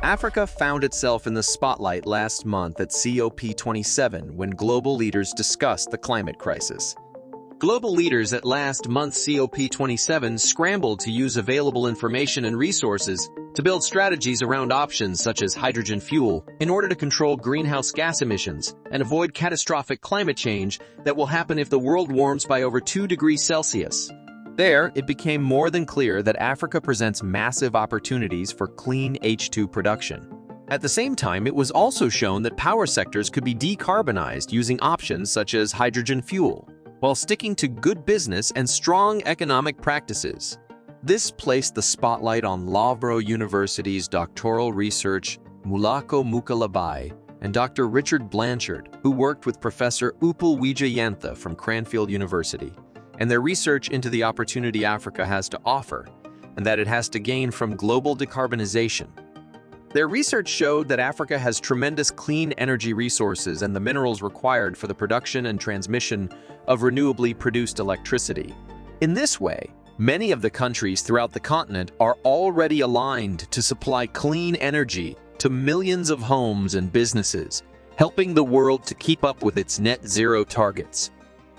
Africa found itself in the spotlight last month at COP27 when global leaders discussed the climate crisis. Global leaders at last month's COP27 scrambled to use available information and resources to build strategies around options such as hydrogen fuel in order to control greenhouse gas emissions and avoid catastrophic climate change that will happen if the world warms by over 2 degrees Celsius. There, it became more than clear that Africa presents massive opportunities for clean H2 production. At the same time, it was also shown that power sectors could be decarbonized using options such as hydrogen fuel, while sticking to good business and strong economic practices. This placed the spotlight on Loughborough University's doctoral research, Mulako Mukalabai, and Dr. Richard Blanchard, who worked with Professor Upal Wijayantha from Cranfield University, and their research into the opportunity Africa has to offer, and that it has to gain from global decarbonization. Their research showed that Africa has tremendous clean energy resources and the minerals required for the production and transmission of renewably produced electricity. In this way, many of the countries throughout the continent are already aligned to supply clean energy to millions of homes and businesses, helping the world to keep up with its net zero targets.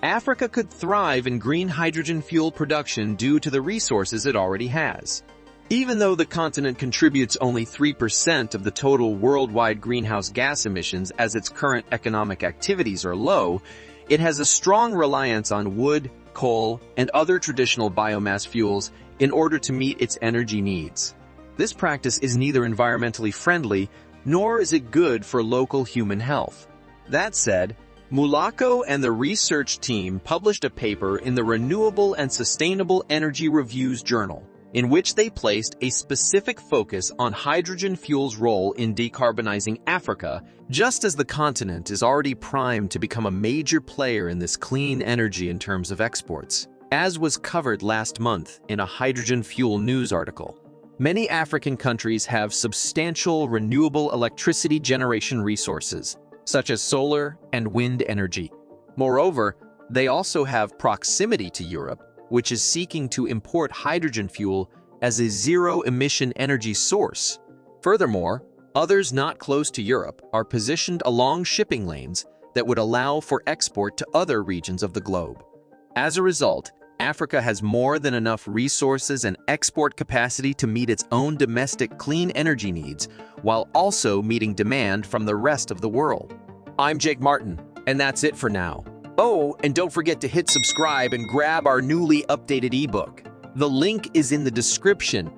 Africa could thrive in green hydrogen fuel production due to the resources it already has. Even though the continent contributes only 3% of the total worldwide greenhouse gas emissions as its current economic activities are low, it has a strong reliance on wood, coal, and other traditional biomass fuels in order to meet its energy needs. This practice is neither environmentally friendly nor is it good for local human health. That said, Mulako and the research team published a paper in the Renewable and Sustainable Energy Reviews journal, in which they placed a specific focus on hydrogen fuel's role in decarbonizing Africa, just as the continent is already primed to become a major player in this clean energy in terms of exports, as was covered last month in a hydrogen fuel news article. Many African countries have substantial renewable electricity generation resources, such as solar and wind energy. Moreover, they also have proximity to Europe, which is seeking to import hydrogen fuel as a zero-emission energy source. Furthermore, others not close to Europe are positioned along shipping lanes that would allow for export to other regions of the globe. As a result, Africa has more than enough resources and export capacity to meet its own domestic clean energy needs, while also meeting demand from the rest of the world. I'm Jake Martin, and that's it for now. Oh, and don't forget to hit subscribe and grab our newly updated ebook. The link is in the description